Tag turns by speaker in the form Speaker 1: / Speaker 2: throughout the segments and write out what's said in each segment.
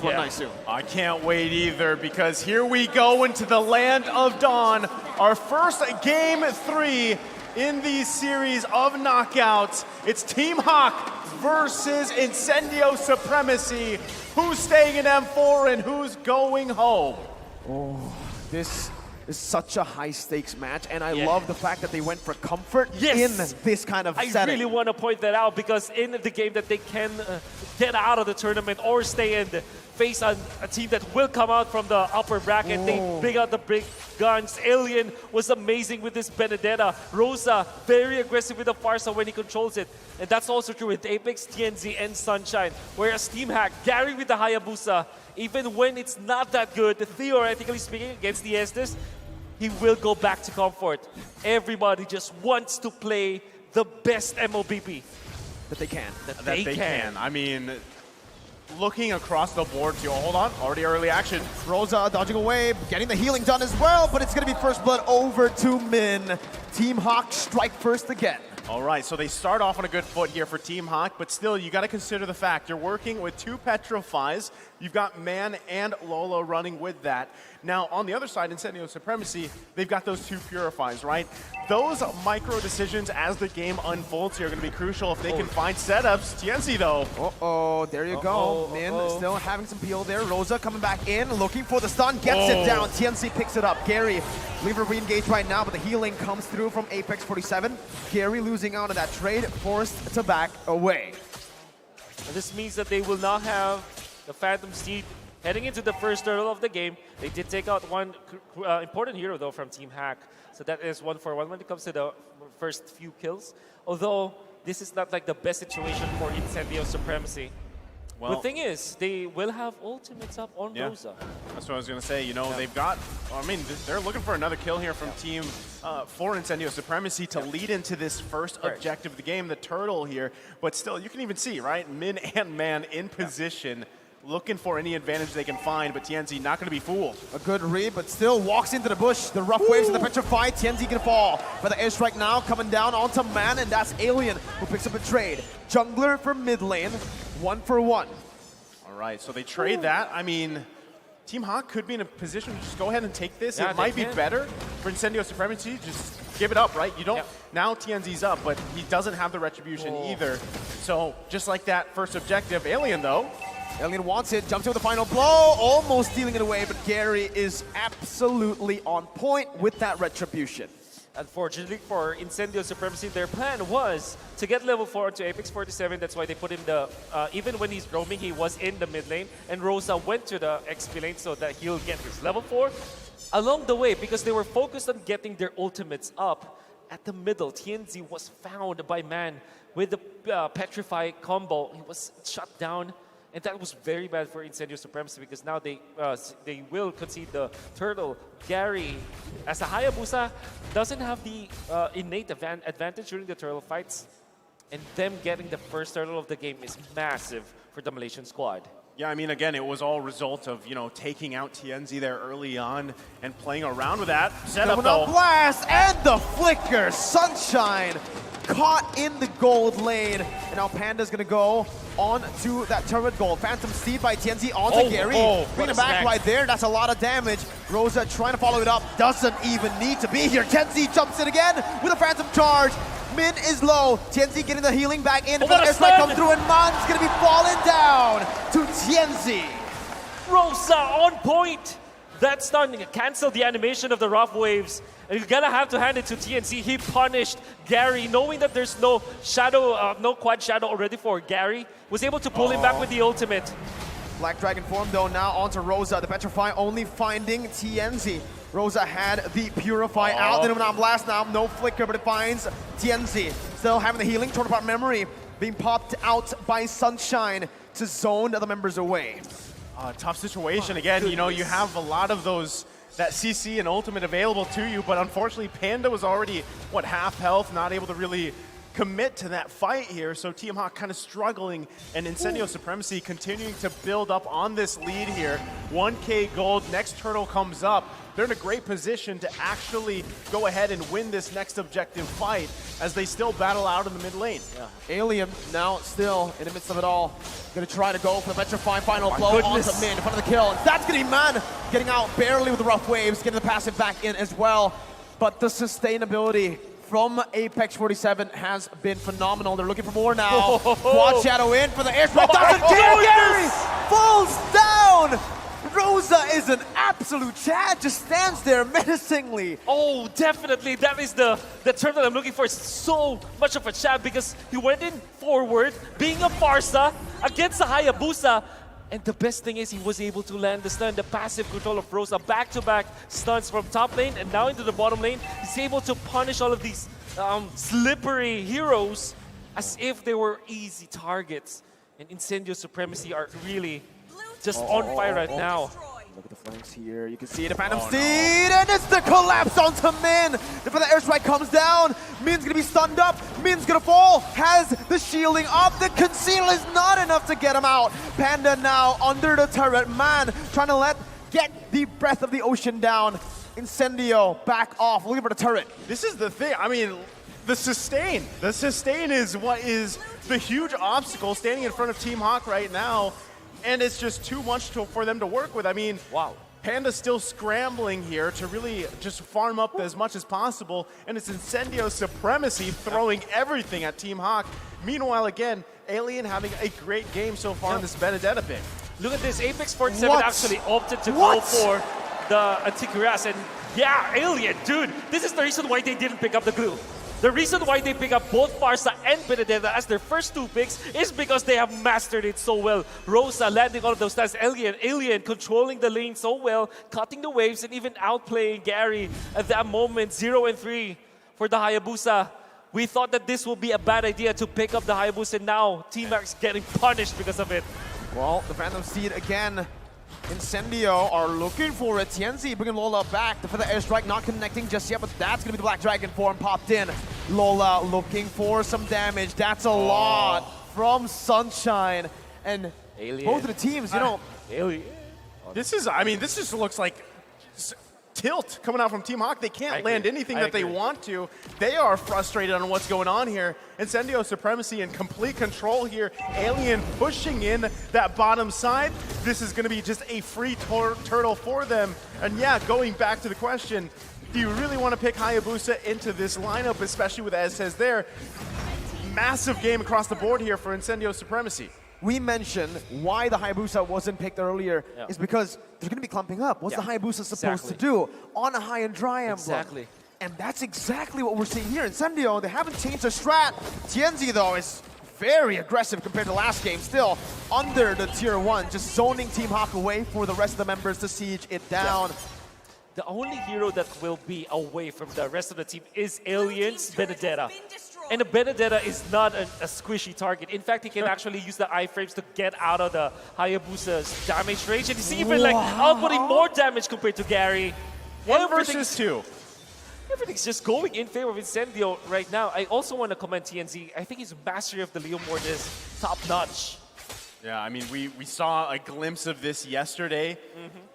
Speaker 1: one nice soon.
Speaker 2: I can't wait either, because here we go into the land of Dawn. Our first game 3 in the series of knockouts. It's Team HAQ versus Incendio Supremacy. Who's staying in M4 and who's going home?
Speaker 1: Oh, this is such a high stakes match, and I love the fact that they went for comfort in this kind of setting.
Speaker 3: I really want to point that out, because in the game that they can get out of the tournament or stay in, face a team that will come out from the upper bracket. They bring out the big guns. Alien was amazing with this Benedetta. Rosa, very aggressive with the Farsa when he controls it. And that's also true with Apex, TNZ, and Sunshine. Whereas Team HAQ, Gary with the Hayabusa, even when it's not that good, theoretically speaking, against the Estes, he will go back to comfort. Everybody just wants to play the best MOBP.
Speaker 1: That they can.
Speaker 2: That they can. I mean, looking across the board, hold on, already early action.
Speaker 1: Rosa dodging away, getting the healing done as well, but it's going to be first blood over to Min. Team HAQ strike first again.
Speaker 2: All right, so they start off on a good foot here for Team HAQ, but still, you got to consider the fact you're working with 2 Petrifies. You've got Man and Lola running with that. Now, on the other side, Incendio Supremacy, they've got those 2 Purifies, right? Those micro decisions as the game unfolds here are going to be crucial if they can find setups. TNC, though.
Speaker 1: Uh-oh, there you go. Min still having some peel there. Rosa coming back in, looking for the stun, gets it down. TNC picks it up. Gary, leave her re-engaged right now, but the healing comes through from Apex 47. Gary losing out on that trade, forced to back away.
Speaker 3: And this means that they will not have the Phantom Steed heading into the first turtle of the game. They did take out one important hero, though, from Team HAQ. So that is 1-for-1 when it comes to the first few kills. Although, this is not like the best situation for Incendio Supremacy. Well, the thing is, they will have ultimates up on Rosa.
Speaker 2: That's what I was going to say. You know, they've got, I mean, they're looking for another kill here from Team for Incendio Supremacy to lead into this first objective of the game, the turtle here. But still, you can even see, right? Min and Man in position, looking for any advantage they can find, but TNZ not going to be fooled.
Speaker 1: A good read, but still walks into the bush. The rough waves of the Petrify. TNZ can fall. But the airstrike now coming down onto Man, and that's Alien who picks up a trade. Jungler for mid lane, 1-for-1.
Speaker 2: All right, so they trade that. I mean, Team HAQ could be in a position to just go ahead and take this. It might be better for Incendio Supremacy. Just give it up, right? You don't. Now TNZ's up, but he doesn't have the retribution either. So just like that first objective, Alien though.
Speaker 1: Alien wants it, jumps in with the final blow, almost stealing it away, but Gary is absolutely on point with that retribution.
Speaker 3: Unfortunately for Incendio Supremacy, their plan was to get level 4 to Apex 47. That's why they put him even when he's roaming, he was in the mid lane. And Rosa went to the XP lane so that he'll get his level 4. Along the way, because they were focused on getting their ultimates up, at the middle, TNZ was found by Man with the Petrify combo. He was shut down. And that was very bad for Incendio Supremacy, because now they will concede the turtle. Gary, as a Hayabusa, doesn't have the innate advantage during the turtle fights. And them getting the first turtle of the game is massive for the Malaysian squad.
Speaker 2: Yeah, I mean, again, it was all a result of, you know, taking out TNZ there early on and playing around with that. Setup though.
Speaker 1: Blast and the flicker. Sunshine caught in the gold lane. And now Panda's going to go on to that turret gold. Phantom Steed by TNZ onto Gary. Bring it back right there. That's a lot of damage. Rosa trying to follow it up. Doesn't even need to be here. TNZ jumps in again with a Phantom charge. Min is low. TNZ getting the healing back in. But airstrike comes through and Man's going to be falling down to TNZ.
Speaker 3: Rosa on point. That stun canceled the animation of the rough waves. And you're gonna have to hand it to TNC. He punished Gary, knowing that there's no shadow, no quad shadow already for Gary. Was able to pull him back with the ultimate.
Speaker 1: Black Dragon form though now onto Rosa. The Petrify only finding TNZ. Rosa had the Purify out. Then on blast now, no flicker, but it finds TNZ. Still having the healing, torn apart memory, being popped out by Sunshine to zone the other members away.
Speaker 2: Tough situation again. You know, you have a lot of those, that CC and ultimate available to you, but unfortunately Panda was already, what, half health, not able to really commit to that fight here. So Team HAQ kind of struggling, and Incendio Supremacy continuing to build up on this lead here. 1K gold, next turtle comes up. they're in a great position to actually go ahead and win this next objective fight as they still battle out in the mid lane.
Speaker 1: Yeah. Alien now still in the midst of it all. Gonna try to go for the Petrify final blow
Speaker 3: goodness.
Speaker 1: onto mid in front of the kill. And that's gonna be Man getting out barely with the rough waves, getting the passive back in as well. But the sustainability from Apex 47 has been phenomenal. They're looking for more now. Quad Shadow in for the airstrike. Doesn't get it! Gary falls down! Rosa is an absolute Chad, just stands there menacingly.
Speaker 3: Oh, definitely. That is the term that I'm looking for. It's so much of a Chad because he went in forward, being a Farsa against a Hayabusa. And the best thing is he was able to land the stun, the passive control of Rosa, back-to-back stuns from top lane and now into the bottom lane. He's able to punish all of these slippery heroes as if they were easy targets. And Incendio Supremacy are really just on fire right now.
Speaker 1: Look at the flanks here. You can see the Phantom Steed, and it's the collapse onto Min. Before the airstrike comes down, Min's gonna be stunned up. Min's gonna fall. Has the shielding up. The conceal is not enough to get him out. Panda now under the turret. Man trying to get the breath of the ocean down. Incendio back off, looking for the turret.
Speaker 2: This is the thing. I mean, the sustain. The sustain is what is the huge obstacle standing in front of Team HAQ right now. And it's just too much for them to work with. I mean,
Speaker 3: wow.
Speaker 2: Panda's still scrambling here to really just farm up as much as possible. And it's Incendio Supremacy throwing everything at Team HAQ. Meanwhile, again, Alien having a great game so far in this Benedetta pick.
Speaker 3: Look at this. Apex 47 actually opted to go for the Anticuirass. And yeah, Alien, dude, this is the reason why they didn't pick up the glue. The reason why they pick up both Farsa and Benedetta as their first two picks is because they have mastered it so well. Rosa landing all of those stats, Alien controlling the lane so well, cutting the waves and even outplaying Gary at that moment. 0-3 for the Hayabusa. We thought that this would be a bad idea to pick up the Hayabusa, and now Team Max getting punished because of it.
Speaker 1: Well, the Phantom Steed again. Incendio are looking for it. Tienzi bringing Lola back for the airstrike, not connecting just yet, but that's going to be the Black Dragon form popped in. Lola looking for some damage. That's a lot from Sunshine. And
Speaker 3: Alien.
Speaker 1: both of the teams, you know.
Speaker 3: Alien.
Speaker 2: This is, I mean, this just looks like tilt coming out from Team HAQ. They can't land anything that they want to. They are frustrated on what's going on here. Incendio Supremacy in complete control here. Alien pushing in that bottom side. This is going to be just a free turtle for them. And yeah, going back to the question, do you really want to pick Hayabusa into this lineup, especially with, as says there, massive game across the board here for Incendio Supremacy.
Speaker 1: We mentioned why the Hayabusa wasn't picked earlier is because they're going to be clumping up. What's the Hayabusa supposed to do on a high and dry emblem?
Speaker 3: Exactly.
Speaker 1: And that's exactly what we're seeing here. Incendio, they haven't changed their strat. Tienzi, though, is very aggressive compared to last game. Still under the tier 1, just zoning Team HAQ away for the rest of the members to siege it down.
Speaker 3: The only hero that will be away from the rest of the team is Alien's Benedetta. And the Benedetta is not a squishy target. In fact, he can actually use the iframes to get out of the Hayabusa's damage range. And he's even like outputting more damage compared to Gary.
Speaker 2: 1 versus 2.
Speaker 3: Everything's just going in favor of Incendio right now. I also want to commend TNZ. I think his mastery of the Leomord is top-notch.
Speaker 2: Yeah, I mean, we saw a glimpse of this yesterday.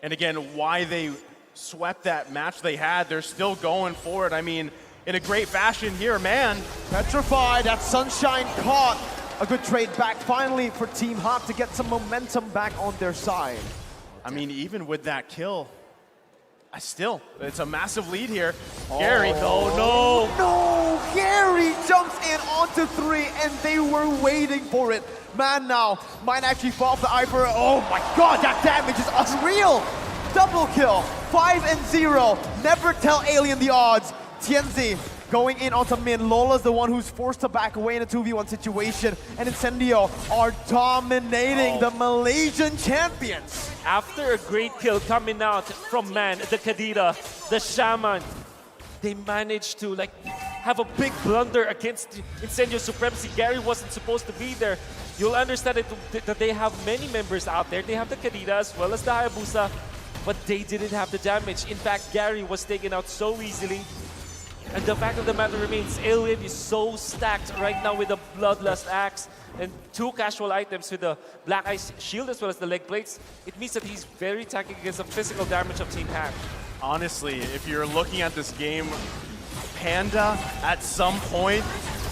Speaker 2: And again, why they swept that match they had, they're still going for it. I mean, in a great fashion here, man.
Speaker 1: Petrified, that Sunshine caught. A good trade back finally for Team HAQ to get some momentum back on their side.
Speaker 2: I mean, even with that kill, it's a massive lead here. Gary,
Speaker 1: No, Gary jumps in onto 3 and they were waiting for it. Man now might actually fall off the Iver. Oh my god, that damage is unreal. Double kill, 5-0. Never tell Alien the odds. Tienzi going in onto Min. Lola's the one who's forced to back away in a 2v1 situation. And Incendio are dominating the Malaysian champions.
Speaker 3: After a great kill coming out from Man, the Kadira, the Shaman, they managed to have a big blunder against Incendio Supremacy. Gary wasn't supposed to be there. You'll understand that they have many members out there. They have the Kadira as well as the Hayabusa, but they didn't have the damage. In fact, Gary was taken out so easily. And the fact of the matter remains, Alien is so stacked right now with the Bloodlust Axe and 2 casual items with the Black Ice Shield as well as the leg plates. It means that he's very tanky against the physical damage of Team HAQ.
Speaker 2: Honestly, if you're looking at this game, Panda, at some point,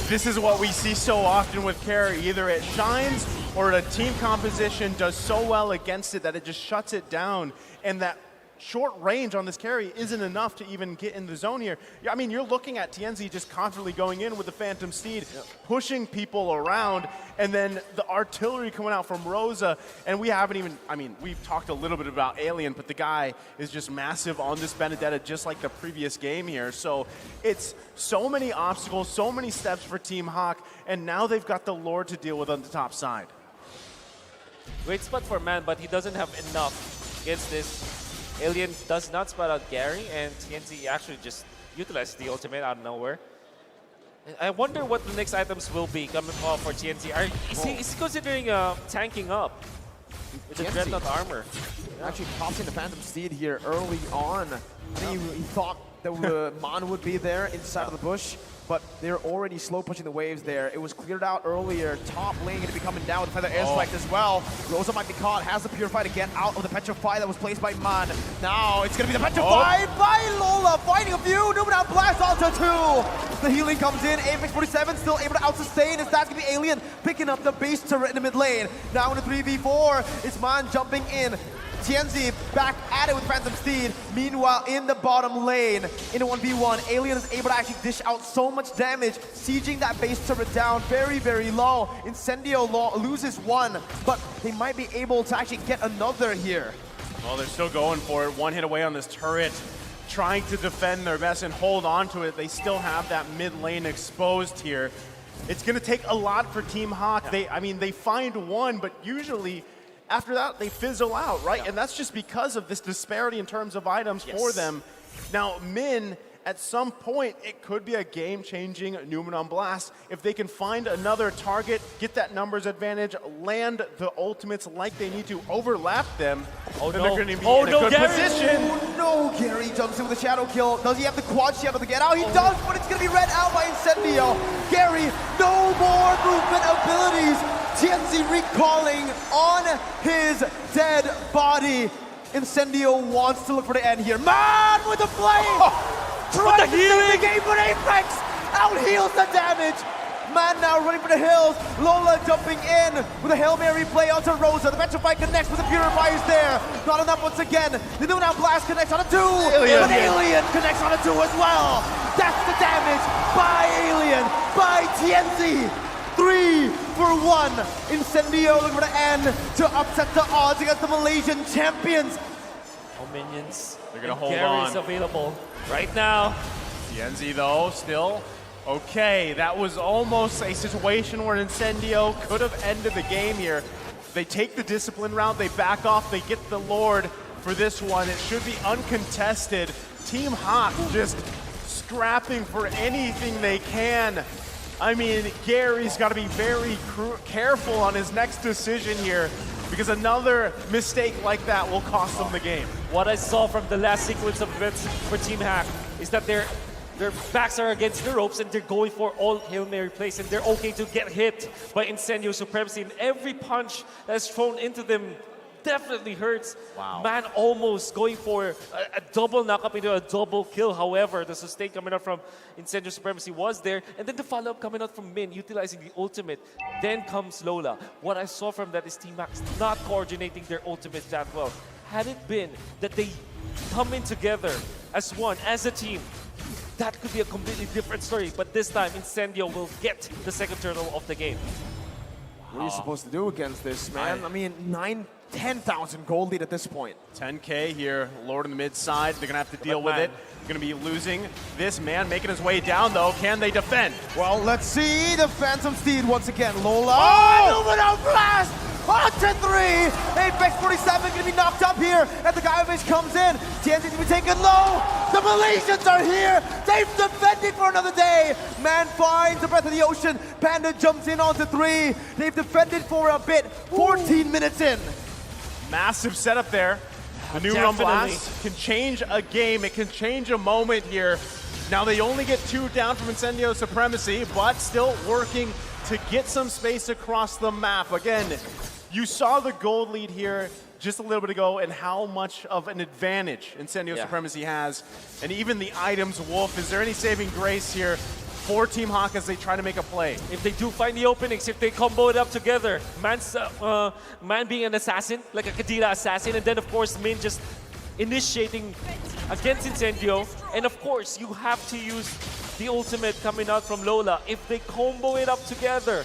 Speaker 2: this is what we see so often with carry. Either it shines or the team composition does so well against it that it just shuts it down. And that short range on this carry isn't enough to even get in the zone here. I mean, you're looking at TNZ just constantly going in with the Phantom Steed, pushing people around, and then the artillery coming out from Rosa. And we haven't even, I mean, we've talked a little bit about Alien, but the guy is just massive on this Benedetta, just like the previous game here. So it's so many obstacles, so many steps for Team HAQ, and now they've got the Lord to deal with on the top side.
Speaker 3: Great spot for Man, but he doesn't have enough against this. Alien does not spot out Gary, and TNZ actually just utilized the ultimate out of nowhere. I wonder what the next items will be coming for TNZ. Is he considering tanking up with the Dreadnought armor?
Speaker 1: Actually pops in the Phantom Steed here early on. I think he thought that Man would be there inside of the bush, but they're already slow pushing the waves there. It was cleared out earlier. Top lane going to be coming down with Feather Airstrike as well. Rosa might be caught, has the Purify to get out of the Petrify that was placed by Man. Now it's going to be the Petrify by Lola, finding a few. Numenor Blast onto 2. The healing comes in. Apex 47 still able to out-sustain, as that's going to be Alien picking up the base turret in the mid lane. Now in the 3v4, it's Man jumping in. TNZ back at it with Phantom Steed. Meanwhile, in the bottom lane, in a 1v1, Alien is able to actually dish out so much damage, sieging that base turret down very, very low. Incendio loses one, but they might be able to actually get another here.
Speaker 2: Well, they're still going for it. One hit away on this turret, trying to defend their best and hold on to it. They still have that mid lane exposed here. It's going to take a lot for Team HAQ. I mean, they find one, but usually after that, they fizzle out, right? And that's just because of this disparity in terms of items for them. Now, Min, at some point, it could be a game-changing Numenor Blast. If they can find another target, get that numbers advantage, land the ultimates like they need to, overlap them, then they're going to be in a good position.
Speaker 1: Oh no, Gary jumps in with a shadow kill. Does he have the quad shadow to get out? He does, but it's going to be read out by Incendio. Gary, no more movement abilities. TNZ recalling on his dead body. Incendio wants to look for the end here. Man with the flame! Trying to save the game, but Apex out-heals the damage. Man now running for the hills. Lola jumping in with a Hail Mary play onto Rosa. The Petrify connects with the Purifiers there. Not enough once again. The Numenor Blast connects on a 2. But Alien connects on a 2 as well. That's the damage by Alien, by TNZ. 3 for 1. Incendio looking for the end to upset the odds against the Malaysian champions.
Speaker 3: Oh, minions.
Speaker 2: They're going to hold
Speaker 3: Gary's
Speaker 2: on.
Speaker 3: Available right now.
Speaker 2: TNZ though, still okay. That was almost a situation where Incendio could have ended the game here. They take the discipline route, they back off, they get the Lord for this one. It should be uncontested. Team HAQ just scrapping for anything they can. I mean, Gary's got to be very careful on his next decision here, because another mistake like that will cost them the game.
Speaker 3: What I saw from the last sequence of events for Team HAQ is that their backs are against the ropes and they're going for all Hail Mary plays, and they're okay to get hit by Incendio Supremacy, and every punch that's thrown into them definitely hurts.
Speaker 2: Wow.
Speaker 3: Man almost going for a double knock-up into a double kill. However, the sustain coming out from Incendio Supremacy was there, and then the follow-up coming out from Min, utilizing the ultimate. Then comes Lola. What I saw from that is Team HAQ not coordinating their ultimates that well. Had it been that they come in together as one, as a team, that could be a completely different story. But this time, Incendio will get the second turtle of the game.
Speaker 1: What are you supposed to do against this, man? I mean, 10,000 gold lead at this point.
Speaker 2: 10K here, Lord in the mid side. They're gonna have to deal with it. Gonna be losing. This Man making his way down though. Can they defend?
Speaker 1: Well, let's see the Phantom Steed once again. Lola.
Speaker 2: Oh!
Speaker 1: Numenor Blast! On to 3! Apex 47 gonna be knocked up here as the Gaiavish comes in. TNZ to be taken low. The Malaysians are here. They've defended for another day. Man finds the breath of the ocean. Panda jumps in onto 3. They've defended for a bit. 14 minutes in.
Speaker 2: Massive setup there. The Numenor Blast can change a game. It can change a moment here. Now they only get 2 down from Incendio Supremacy, but still working to get some space across the map. Again, you saw the gold lead here. just a little bit ago and how much of an advantage Incendio Supremacy has. And even the items, Wolf, is there any saving grace here for Team HAQ as they try to make a play?
Speaker 3: If they do find the openings, if they combo it up together, Man being an assassin, like a Kadira assassin, and then of course Min just initiating against Incendio, and of course you have to use the ultimate coming out from Lola. If they combo it up together,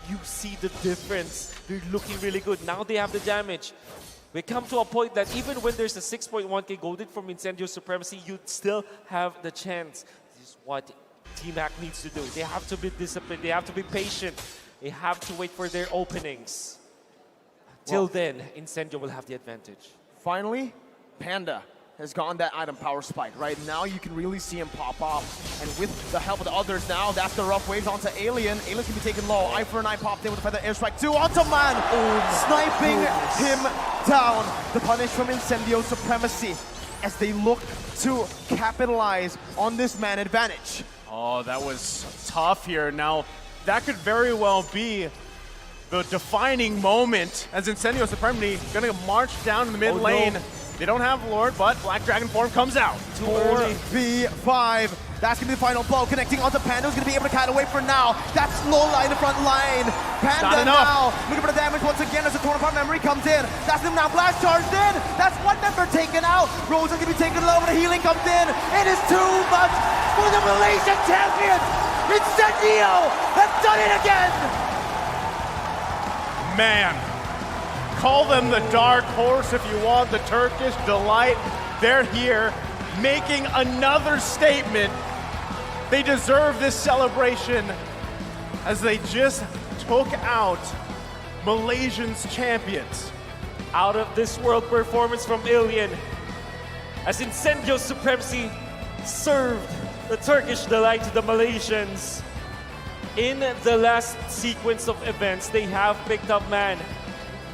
Speaker 3: you see the difference. They're looking really good. Now they have the damage. We come to a point that even when there's a 6.1k golded from Incendio Supremacy, you still have the chance. This is what Team HAQ needs to do. They have to be disciplined. They have to be patient. They have to wait for their openings. Till then, Incendio will have the advantage.
Speaker 1: Finally, Panda has gotten that item power spike. Right now, you can really see him pop off. And with the help of the others now, that's the rough waves onto Alien. Alien can be taken low. Eye for an eye popped in with a feather airstrike. 2 onto Man, sniping him down. The punish from Incendio Supremacy as they look to capitalize on this man advantage.
Speaker 2: Oh, that was tough here. Now, that could very well be the defining moment as Incendio Supremacy gonna march down in the mid lane. They don't have Lord, but Black Dragon form comes out.
Speaker 1: 4v5. That's going to be the final blow. Connecting onto Panda, who's going to be able to cat away for now. That's Lola in the front line. Panda now looking for the damage once again as the torn apart memory comes in. That's him now. Blast charged in. That's one member taken out. Rose is going to be taken low, but the healing comes in. It is too much for the Malaysian champions. Incendio has done it again.
Speaker 2: Man. Call them the dark horse if you want, the Turkish delight. They're here making another statement. They deserve this celebration as they just took out Malaysians champions.
Speaker 3: Out of this world performance from Alien as Incendio Supremacy served the Turkish delight to the Malaysians. In the last sequence of events, they have picked up Man.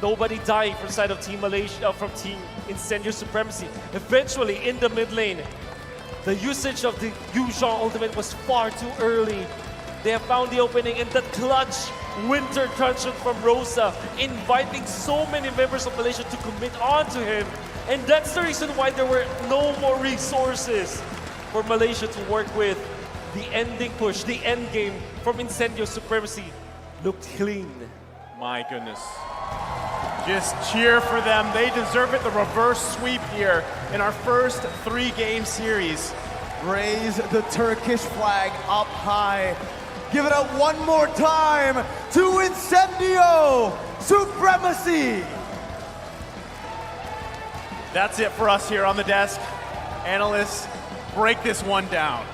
Speaker 3: Nobody died from side of Team Malaysia, from Team Incendio Supremacy. Eventually, in the mid lane, the usage of the Yuzhong ultimate was far too early. They have found the opening in the clutch winter truncheon from Rosa, inviting so many members of Malaysia to commit onto him. And that's the reason why there were no more resources for Malaysia to work with. The ending push, the end game from Incendio Supremacy looked clean.
Speaker 2: My goodness. Just cheer for them. They deserve it. The reverse sweep here in our first 3-game series.
Speaker 1: Raise the Turkish flag up high. Give it up one more time to Incendio Supremacy.
Speaker 2: That's it for us here on the desk. Analysts, break this one down.